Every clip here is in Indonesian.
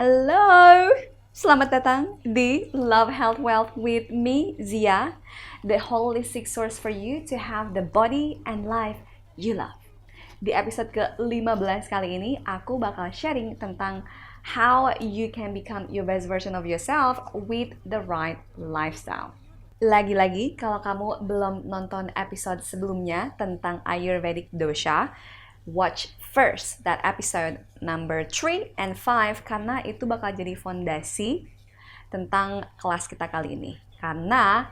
Halo, selamat datang di Love Health Wealth with me, Zia, the holistic source for you to have the body and life you love. Di episode ke-15 kali ini, aku bakal sharing tentang how you can become your best version of yourself with the right lifestyle. Lagi-lagi, kalau kamu belum nonton episode sebelumnya tentang Ayurvedic dosha, watch first that episode number 3 and 5 karena itu bakal jadi fondasi tentang kelas kita kali ini. Karena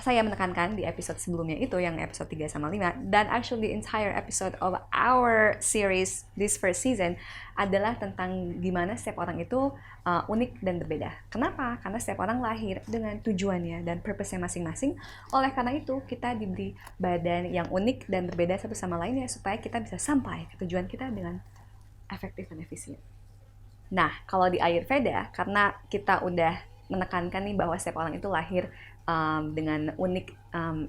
saya menekankan di episode sebelumnya itu yang episode 3 sama 5 dan actually the entire episode of our series this first season adalah tentang gimana setiap orang itu unik dan berbeda. Kenapa? Karena setiap orang lahir dengan tujuannya dan purpose-nya masing-masing. Oleh karena itu kita diberi badan yang unik dan berbeda satu sama lainnya supaya kita bisa sampai ke tujuan kita dengan efektif dan efisien. Nah, kalau di Ayurveda, karena kita udah menekankan nih bahwa setiap orang itu lahir dengan unik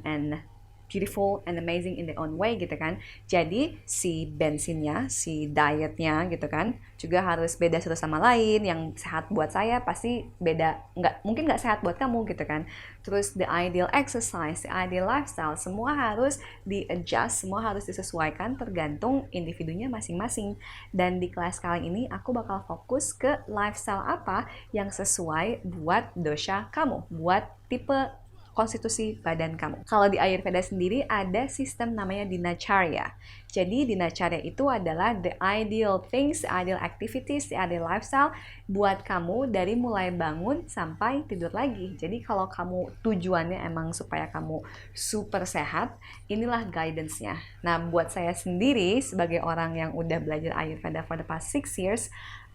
and beautiful and amazing in their own way gitu kan. Jadi si bensinnya, si dietnya gitu kan juga harus beda satu sama lain. Yang sehat buat saya pasti beda, mungkin nggak sehat buat kamu gitu kan. Terus the ideal exercise, the ideal lifestyle, semua harus di-adjust, semua harus disesuaikan tergantung individunya masing-masing. Dan di kelas kali ini aku bakal fokus ke lifestyle apa yang sesuai buat dosha kamu, buat tipe konstitusi badan kamu. Kalau di Ayurveda sendiri ada sistem namanya Dinacharia. Jadi Dinacharia itu adalah the ideal things, the ideal activities, the ideal lifestyle buat kamu dari mulai bangun sampai tidur lagi. Jadi kalau kamu tujuannya emang supaya kamu super sehat, inilah guidance-nya. Nah, buat saya sendiri sebagai orang yang udah belajar Ayurveda for the past 6 years,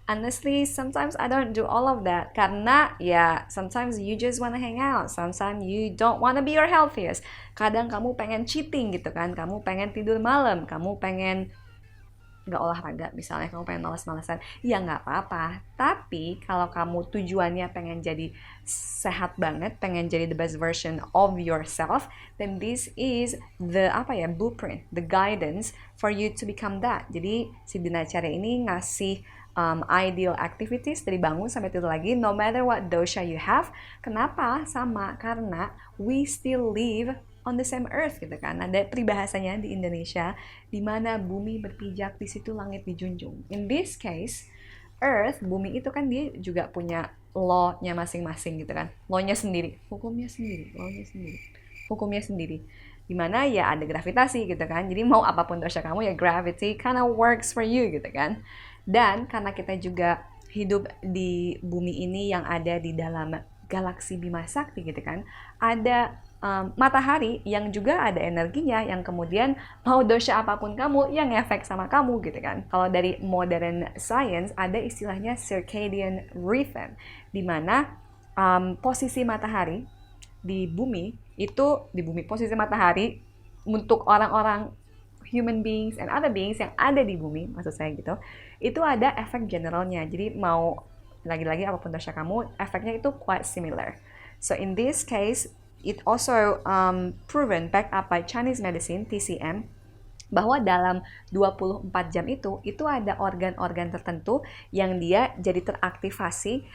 honestly, sometimes I don't do all of that karena ya sometimes you just wanna hang out, sometimes you don't wanna be your healthiest. Kadang kamu pengen cheating gitu kan, kamu pengen tidur malam, kamu pengen nggak olahraga misalnya, kamu pengen malas-malasan, ya nggak apa-apa. Tapi kalau kamu tujuannya pengen jadi sehat banget, pengen jadi the best version of yourself, then this is the blueprint, the guidance for you to become that. Jadi si Dinacharia ini ngasih ideal activities dari bangun sampai tidur lagi, no matter what dosha you have. Kenapa? Sama karena we still live on the same earth gitu kan. Ada peribahasanya di Indonesia, di mana bumi berpijak, di situ langit dijunjung. In this case, earth, bumi itu kan dia juga punya law-nya masing-masing gitu kan. Law-nya sendiri, hukumnya sendiri, law-nya sendiri, hukumnya sendiri. Dimana ya ada gravitasi gitu kan. Jadi mau apapun dosha kamu ya gravity kinda works for you gitu kan. Dan karena kita juga hidup di bumi ini yang ada di dalam galaksi Bima Sakti gitu kan, ada matahari yang juga ada energinya yang kemudian mau dosha apapun kamu yang efek sama kamu gitu kan. Kalau dari modern science ada istilahnya circadian rhythm, di mana posisi matahari di bumi itu, posisi matahari untuk orang-orang human beings and other beings yang ada di bumi, maksud saya gitu, itu ada efek generalnya. Jadi mau lagi-lagi apapun dosha kamu, efeknya itu quite similar. So in this case, it also proven back up by Chinese medicine, TCM, bahwa dalam 24 jam itu ada organ-organ tertentu yang dia jadi teraktivasi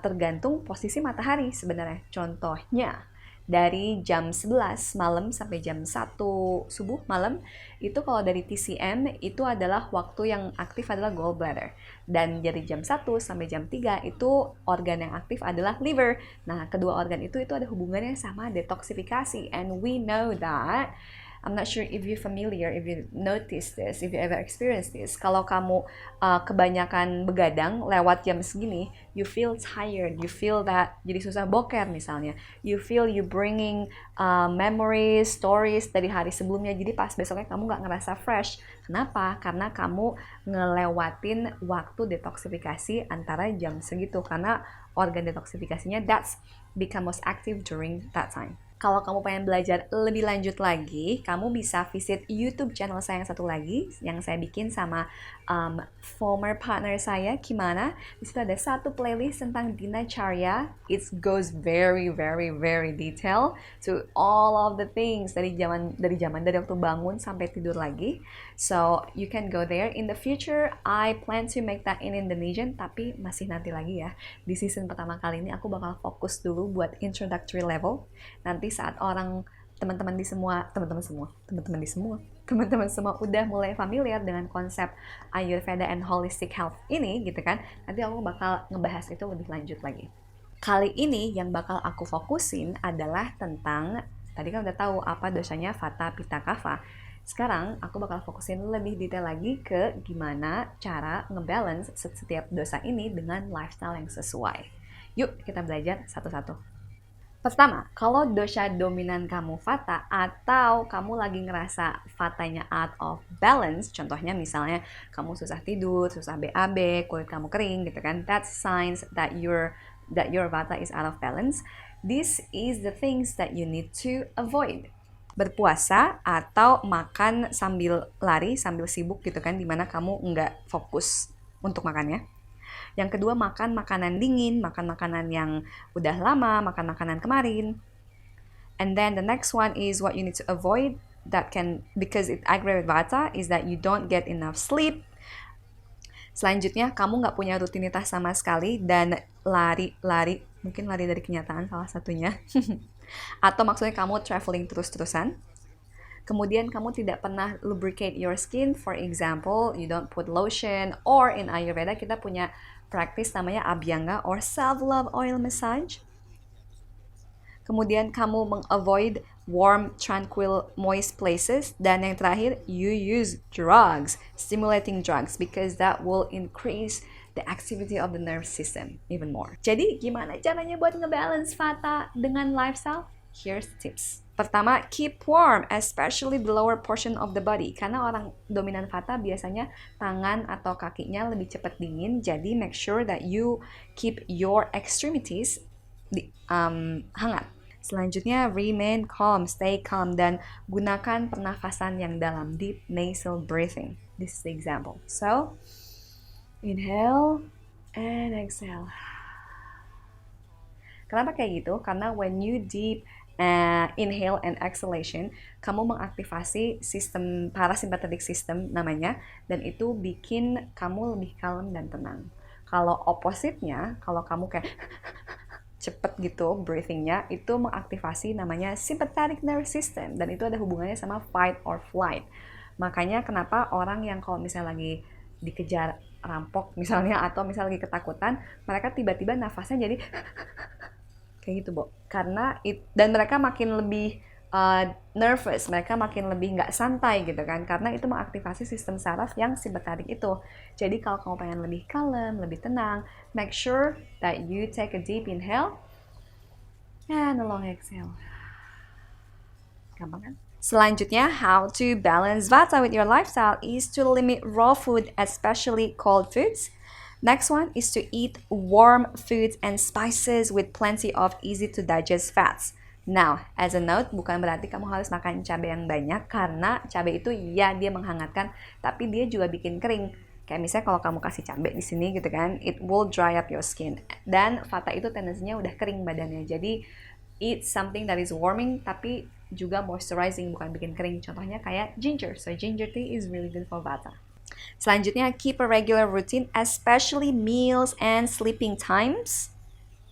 tergantung posisi matahari sebenarnya. Contohnya, dari jam 11 malam sampai jam 1 subuh malam, itu kalau dari TCM itu adalah waktu yang aktif adalah gallbladder. Dan dari jam 1 sampai jam 3 itu organ yang aktif adalah liver. Nah, kedua organ itu ada hubungannya sama detoksifikasi. And we know that, I'm not sure if you're familiar, if you notice this, if you ever experience this. Kalau kamu kebanyakan begadang lewat jam segini, you feel tired, you feel that jadi susah boker misalnya. You feel you bringing memories, stories dari hari sebelumnya. Jadi pas besoknya kamu nggak ngerasa fresh. Kenapa? Karena kamu ngelewatin waktu detoksifikasi antara jam segitu. Karena organ detoksifikasinya that's become most active during that time. Kalau kamu pengen belajar lebih lanjut lagi, kamu bisa visit YouTube channel saya yang satu lagi, yang saya bikin sama former partner saya, Kimana. Di situ ada satu playlist tentang Dinacharia. It goes very, very, very detail to all of the things dari waktu bangun sampai tidur lagi. So you can go there. In the future, I plan to make that in Indonesian, tapi masih nanti lagi ya. Di season pertama kali ini aku bakal fokus dulu buat introductory level. Nanti saat teman-teman semua udah mulai familiar dengan konsep Ayurveda and holistic health ini gitu kan, nanti aku bakal ngebahas itu lebih lanjut lagi. Kali ini yang bakal aku fokusin adalah tentang, tadi kan udah tahu apa dosanya Vata, Pitta, Kapha. Sekarang aku bakal fokusin lebih detail lagi ke gimana cara ngebalance setiap dosa ini dengan lifestyle yang sesuai. Yuk kita belajar satu-satu. Pertama, kalau dosa dominan kamu Vata atau kamu lagi ngerasa Vatanya out of balance, contohnya misalnya kamu susah tidur, susah BAB, kulit kamu kering gitu kan, that's signs that your Vata is out of balance. This is the things that you need to avoid. Berpuasa atau makan sambil lari, sambil sibuk gitu kan, dimana kamu nggak fokus untuk makannya. Yang kedua, makan makanan dingin, makan makanan yang udah lama, makan makanan kemarin. And then the next one is what you need to avoid that can, because it aggravate Vata, is that you don't get enough sleep. Selanjutnya, kamu nggak punya rutinitas sama sekali dan lari, mungkin lari dari kenyataan salah satunya. Atau maksudnya kamu traveling terus-terusan. Kemudian kamu tidak pernah lubricate your skin, for example, you don't put lotion, or in Ayurveda kita punya practice namanya Abhyanga or self-love oil massage. Kemudian kamu meng-avoid warm, tranquil, moist places. Dan yang terakhir, you use drugs, stimulating drugs, because that will increase the activity of the nerve system even more. Jadi gimana caranya buat ngebalance Vata dengan lifestyle? Here's the tips. Pertama, keep warm, especially the lower portion of the body. Karena orang dominan Vata biasanya tangan atau kakinya lebih cepat dingin. Jadi make sure that you keep your extremities hangat. Selanjutnya, remain calm, stay calm, dan gunakan pernafasan yang dalam, deep nasal breathing. This is the example. So, inhale and exhale. Kenapa kayak gitu? Karena when you deep inhale and exhalation, kamu mengaktifasi sistem parasympathetic system namanya, dan itu bikin kamu lebih kalem dan tenang. Kalau opposite-nya, kalau kamu kayak cepet gitu breathingnya, itu mengaktifasi namanya sympathetic nervous system, dan itu ada hubungannya sama fight or flight. Makanya kenapa orang yang kalau misalnya lagi dikejar rampok misalnya, atau misalnya lagi ketakutan, mereka tiba-tiba nafasnya jadi kayak gitu, Bo. Karena dan mereka makin lebih nervous, mereka makin lebih nggak santai gitu kan, karena itu mengaktifasi sistem saraf yang simpatetik itu. Jadi kalau kamu pengen lebih kalem, lebih tenang, make sure that you take a deep inhale and a long exhale. Gampang kan? Selanjutnya, how to balance Vata with your lifestyle is to limit raw food, especially cold foods. Next one is to eat warm foods and spices with plenty of easy to digest fats. Now, as a note, bukan berarti kamu harus makan cabai yang banyak, karena cabai itu ya dia menghangatkan, tapi dia juga bikin kering. Kayak misalnya kalau kamu kasih cabai di sini gitu kan, it will dry up your skin. Dan Vata itu tendensinya udah kering badannya. Jadi eat something that is warming tapi juga moisturizing, bukan bikin kering. Contohnya kayak ginger. So ginger tea is really good for Vata. Selanjutnya, keep a regular routine, especially meals and sleeping times.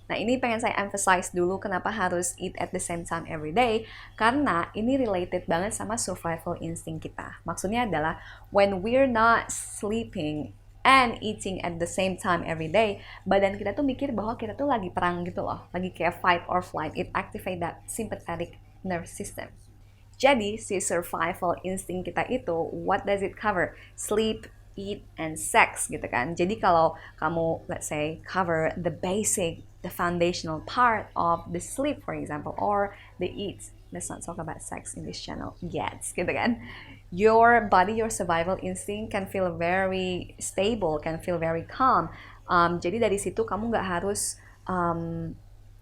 Nah, ini pengen saya emphasize dulu kenapa harus eat at the same time every day, karena ini related banget sama survival instinct kita. Maksudnya adalah, when we're not sleeping and eating at the same time every day, badan kita tuh mikir bahwa kita tuh lagi perang gitu loh, lagi kayak fight or flight. It activate that sympathetic nervous system. Jadi, si survival instinct kita itu, what does it cover? Sleep, eat, and sex gitu kan. Jadi kalau kamu, let's say, cover the basic, the foundational part of the sleep, for example, or the eat. Let's not talk about sex in this channel yet, gitu kan. Your body, your survival instinct can feel very stable, can feel very calm. Jadi dari situ kamu nggak harus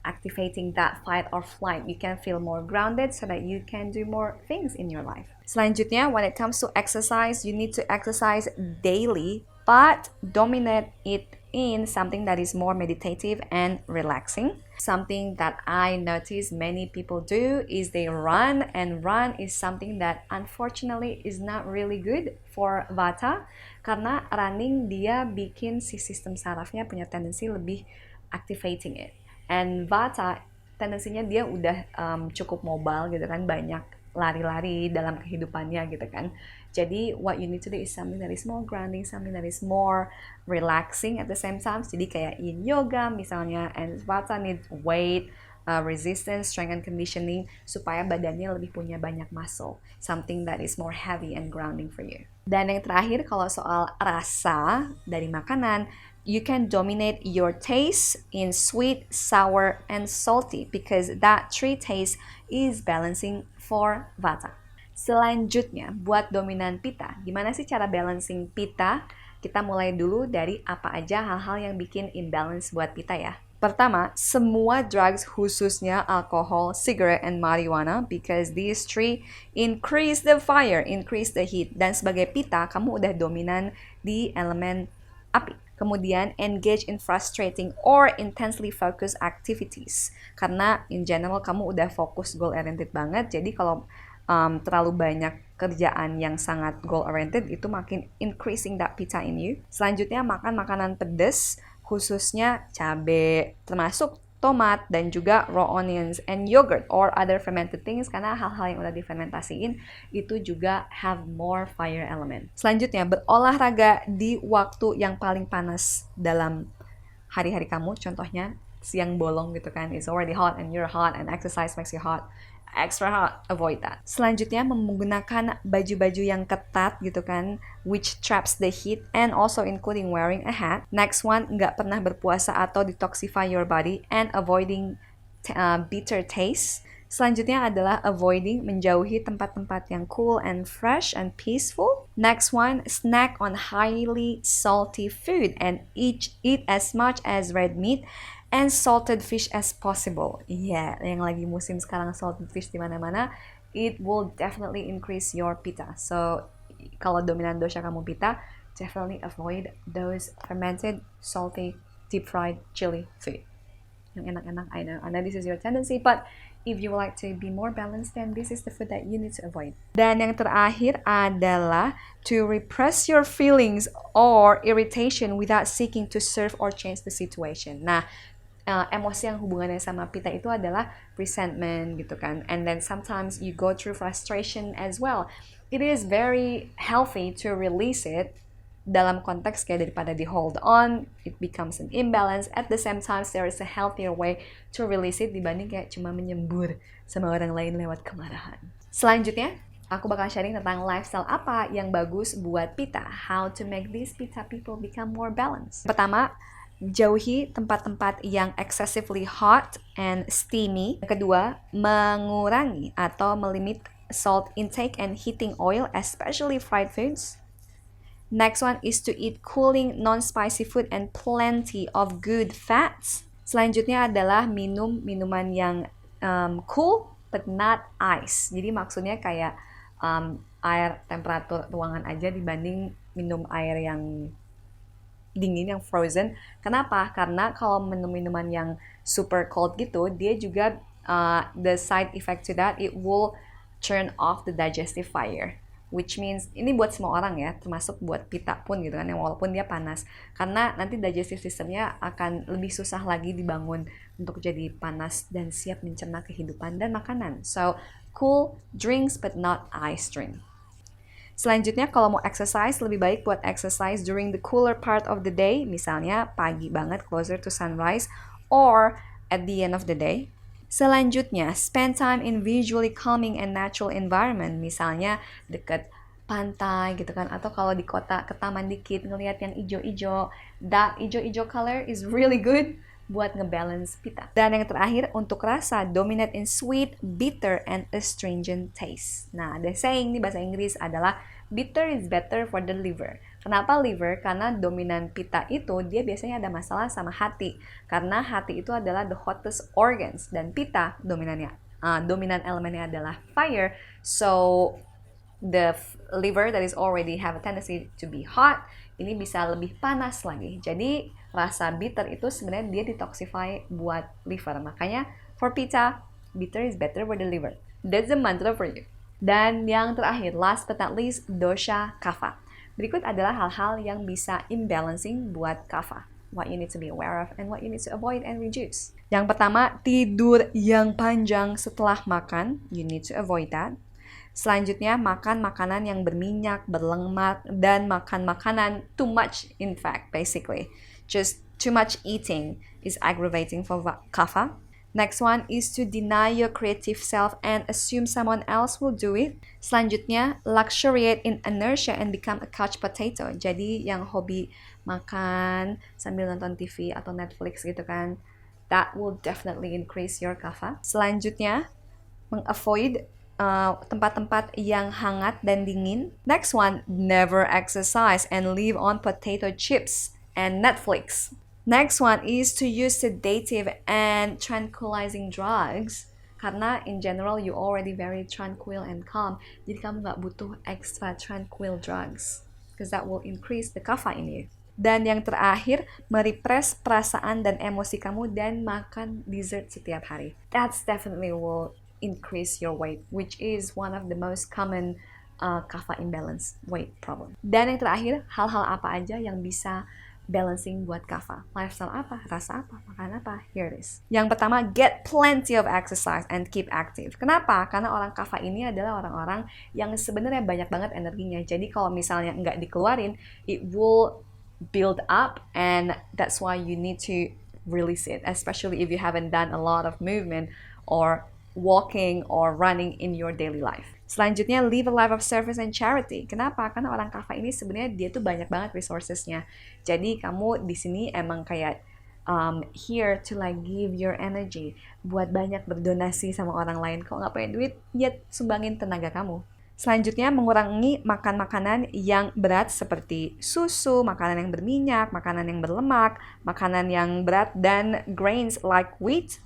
activating that fight or flight. You can feel more grounded so that you can do more things in your life. Selanjutnya, when it comes to exercise, you need to exercise daily, but dominate it in something that is more meditative and relaxing. Something that I notice many people do is they run, and run is something that unfortunately is not really good for Vata, karena running dia bikin si sistem sarafnya punya tendensi lebih activating it. And Vata tendensinya dia udah cukup mobile gitu kan, banyak lari-lari dalam kehidupannya gitu kan. Jadi what you need to do is something that is more grounding, something that is more relaxing at the same time. Jadi kayak in yoga misalnya, and Vata needs weight, resistance, strength and conditioning supaya badannya lebih punya banyak muscle. Something that is more heavy and grounding for you. Dan yang terakhir, kalau soal rasa dari makanan, you can dominate your taste in sweet, sour, and salty because that three taste is balancing for Vata. Selanjutnya, buat dominan Pitta. Gimana sih cara balancing Pitta? Kita mulai dulu dari apa aja hal-hal yang bikin imbalance buat Pitta ya. Pertama, semua drugs khususnya alkohol, cigarette, and marijuana because these three increase the fire, increase the heat. Dan sebagai Pitta, kamu udah dominan di elemen api. Kemudian, engage in frustrating or intensely focused activities. Karena in general kamu udah fokus goal-oriented banget. Jadi kalau terlalu banyak kerjaan yang sangat goal-oriented, itu makin increasing that pitta in you. Selanjutnya, makan makanan pedas, khususnya cabai, termasuk tomat dan juga raw onions and yogurt or other fermented things, karena hal-hal yang udah difermentasiin itu juga have more fire element. Selanjutnya, berolahraga di waktu yang paling panas dalam hari-hari kamu, contohnya siang bolong gitu kan, it's already hot and you're hot and exercise makes you hot, extra hot, avoid that. Selanjutnya, menggunakan baju-baju yang ketat gitu kan, which traps the heat and also including wearing a hat. Next one, nggak pernah berpuasa atau detoxify your body and avoiding bitter taste. Selanjutnya adalah avoiding, menjauhi tempat-tempat yang cool and fresh and peaceful. Next one, snack on highly salty food and eat as much as red meat and salted fish as possible. Yeah, yang lagi musim sekarang salted fish di mana-mana, it will definitely increase your pitta. So, kalau dominan dosha kamu pitta, definitely avoid those fermented, salty, deep-fried, chili food. Yang enak-enak, I know this is your tendency, but if you would like to be more balanced, then this is the food that you need to avoid. Dan yang terakhir adalah to repress your feelings or irritation without seeking to serve or change the situation. Nah, emosi yang hubungannya sama pitta itu adalah resentment gitu kan, and then sometimes you go through frustration as well. It is very healthy to release it dalam konteks kayak daripada di hold on, it becomes an imbalance. At the same time, there is a healthier way to release it dibanding kayak cuma menyembur sama orang lain lewat kemarahan. Selanjutnya, aku bakal sharing tentang lifestyle apa yang bagus buat pitta, how to make these pitta people become more balanced. Pertama, jauhi tempat-tempat yang excessively hot and steamy. Yang kedua, mengurangi atau melimit salt intake and heating oil, especially fried foods. Next one is to eat cooling, non-spicy food and plenty of good fats. Selanjutnya adalah minum minuman yang cool but not ice. Jadi maksudnya kayak air temperatur ruangan aja dibanding minum air yang dingin, yang frozen. Kenapa? Karena kalau minum minuman yang super cold gitu, dia juga the side effect to that, it will turn off the digestive fire. Which means, ini buat semua orang ya, termasuk buat pitta pun gitu kan, yang walaupun dia panas. Karena nanti digestive systemnya akan lebih susah lagi dibangun untuk jadi panas dan siap mencerna kehidupan dan makanan. So, cool drinks but not ice drink. Selanjutnya, kalau mau exercise, lebih baik buat exercise during the cooler part of the day, misalnya pagi banget, closer to sunrise, or at the end of the day. Selanjutnya, spend time in visually calming and natural environment, misalnya deket pantai gitu kan, atau kalau di kota ke taman dikit, ngelihat yang ijo-ijo. That ijo-ijo color is really good buat ngebalance pitta. Dan yang terakhir, untuk rasa, dominate in sweet, bitter, and astringent taste. Nah, ada saying di bahasa Inggris adalah bitter is better for the liver. Kenapa liver? Karena dominan Pitta itu dia biasanya ada masalah sama hati. Karena hati itu adalah the hottest organs dan Pitta dominan elemennya adalah fire. So the liver that is already have a tendency to be hot, ini bisa lebih panas lagi. Jadi rasa bitter itu sebenarnya dia detoxify buat liver. Makanya for Pitta, bitter is better for the liver. That's the mantra for you. Dan yang terakhir, last but not least, dosha Kapha. Berikut adalah hal-hal yang bisa imbalancing buat Kapha. What you need to be aware of and what you need to avoid and reduce. Yang pertama, tidur yang panjang setelah makan. You need to avoid that. Selanjutnya, makan makanan yang berminyak, berlemak, dan makan makanan too much, in fact, basically. Just too much eating is aggravating for Kapha. Next one is to deny your creative self and assume someone else will do it. Selanjutnya, luxuriate in inertia and become a couch potato. Jadi yang hobi makan sambil nonton TV atau Netflix gitu kan, that will definitely increase your Kapha. Selanjutnya, meng-avoid tempat-tempat yang hangat dan dingin. Next one, never exercise and live on potato chips and Netflix. Next one is to use sedative and tranquilizing drugs. Karena in general you already very tranquil and calm. Jadi kamu gak butuh extra tranquil drugs. Because that will increase the kapha in you. Dan yang terakhir, merepress perasaan dan emosi kamu dan makan dessert setiap hari. That's definitely will increase your weight, which is one of the most common kapha imbalance weight problem. Dan yang terakhir, hal-hal apa aja yang bisa balancing buat kapha. Lifestyle apa, rasa apa, makan apa, here it is. Yang pertama, get plenty of exercise and keep active. Kenapa? Karena orang kapha ini adalah orang-orang yang sebenarnya banyak banget energinya. Jadi kalau misalnya nggak dikeluarin, it will build up and that's why you need to release it, especially if you haven't done a lot of movement or walking or running in your daily life. Selanjutnya, live a life of service and charity. Kenapa? Karena orang kapha ini sebenarnya dia tuh banyak banget resourcesnya. Jadi kamu di sini emang kayak here to like give your energy buat banyak berdonasi sama orang lain. Kalau nggak punya duit, ya sumbangin tenaga kamu. Selanjutnya, mengurangi makan makanan yang berat seperti susu, makanan yang berminyak, makanan yang berlemak, makanan yang berat, dan grains like wheat.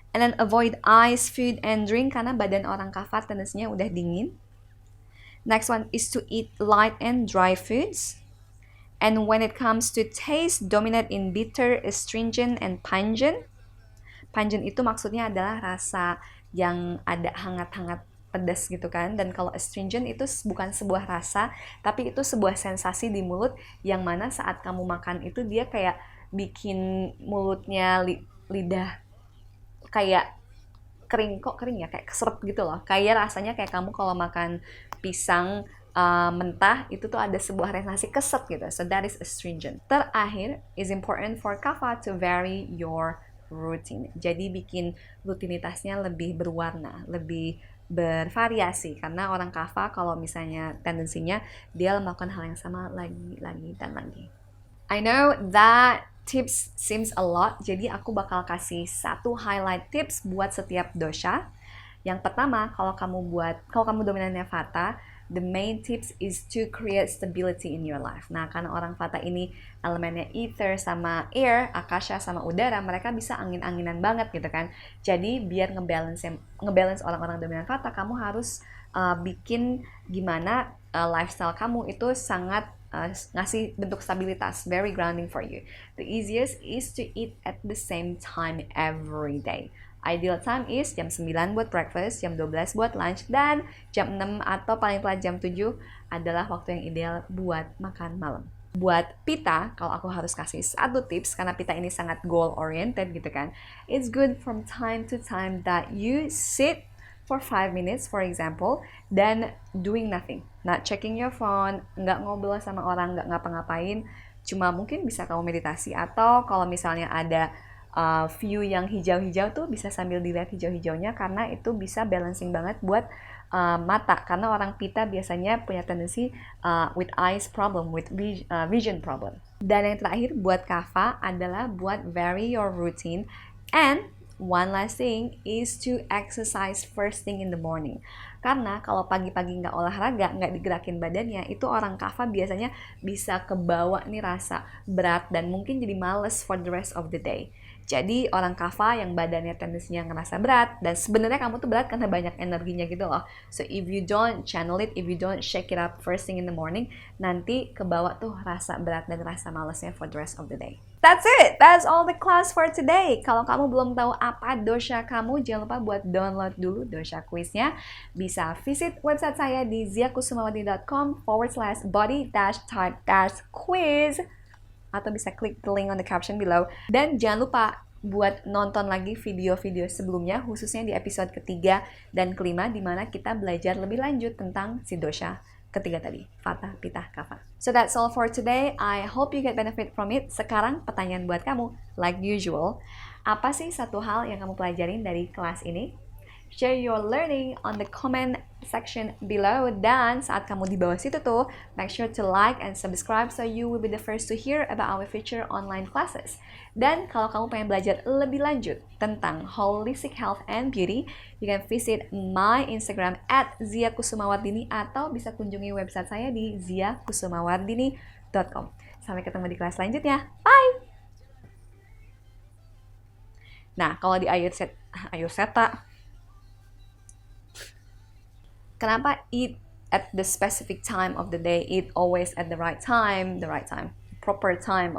And then avoid ice, food, and drink karena badan orang kapha tendensinya udah dingin. Next one is to eat light and dry foods. And when it comes to taste, dominate in bitter, astringent, and pungent. Pungent itu maksudnya adalah rasa yang ada hangat-hangat pedas gitu kan. Dan kalau astringent itu bukan sebuah rasa, tapi itu sebuah sensasi di mulut yang mana saat kamu makan itu dia kayak bikin mulutnya lidah kayak kering ya, kayak keserep gitu loh. Kayak rasanya kayak kamu kalau makan pisang mentah itu tuh ada sebuah sensasi keset gitu. So that is astringent. Terakhir, is important for kapha to vary your routine. Jadi bikin rutinitasnya lebih berwarna, lebih bervariasi. Karena orang kapha kalau misalnya tendensinya dia melakukan hal yang sama lagi dan lagi. I know that tips seems a lot, jadi aku bakal kasih satu highlight tips buat setiap dosha. Yang pertama, kalau kamu dominannya Vata, the main tips is to create stability in your life. Nah, karena orang Vata ini elemennya ether sama air, akasha sama udara, mereka bisa angin-anginan banget gitu kan. Jadi biar ngebalance orang-orang dominan Vata, kamu harus bikin gimana lifestyle kamu itu sangat ngasih bentuk stabilitas, very grounding for you. The easiest is to eat at the same time every day. Ideal time is jam 9 buat breakfast, jam 12 buat lunch, dan jam 6 atau paling telat jam 7 adalah waktu yang ideal buat makan malam. Buat Pitta, kalau aku harus kasih satu tips, karena Pitta ini sangat goal oriented gitu kan, it's good from time to time that you sit for 5 minutes, for example, dan doing nothing. Not checking your phone, nggak ngobrol sama orang, nggak ngapa-ngapain, cuma mungkin bisa kamu meditasi, atau kalau misalnya ada view yang hijau-hijau tuh bisa sambil dilihat hijau-hijaunya, karena itu bisa balancing banget buat mata, karena orang Pitta biasanya punya tendensi with eyes problem, with vision problem. Dan yang terakhir buat kapha adalah buat vary your routine and one last thing is to exercise first thing in the morning. Karena kalau pagi-pagi nggak olahraga, nggak digerakin badannya, itu orang Kapha biasanya bisa kebawa nih rasa berat dan mungkin jadi males for the rest of the day. Jadi orang Kapha yang badannya tendensinya ngerasa berat, dan sebenarnya kamu tuh berat karena banyak energinya gitu loh. So if you don't channel it, if you don't shake it up first thing in the morning, nanti kebawa tuh rasa berat dan rasa malesnya for the rest of the day. That's it! That's all the class for today. Kalau kamu belum tahu apa dosha kamu, jangan lupa buat download dulu dosha quiznya. Bisa visit website saya di ziakusumawati.com/body-type-quiz, atau bisa klik the link on the caption below. Dan jangan lupa buat nonton lagi video-video sebelumnya, khususnya di episode ketiga dan kelima, di mana kita belajar lebih lanjut tentang si dosha ketiga tadi, Vata, Pitta, Kapha. So that's all for today. I hope you get benefit from it. Sekarang pertanyaan buat kamu, like usual, apa sih satu hal yang kamu pelajarin dari kelas ini? Share your learning on the comment section below, dan saat kamu di bawah situ tuh, make sure to like and subscribe so you will be the first to hear about our future online classes. Dan kalau kamu pengen belajar lebih lanjut tentang holistic health and beauty, you can visit my Instagram @ziakusumawardini, atau bisa kunjungi website saya di ziakusumawardini.com. Sampai ketemu di kelas selanjutnya. Bye! Nah, kalau di Ayurveda, kenapa eat at the specific time of the day, eat always at the right time, proper time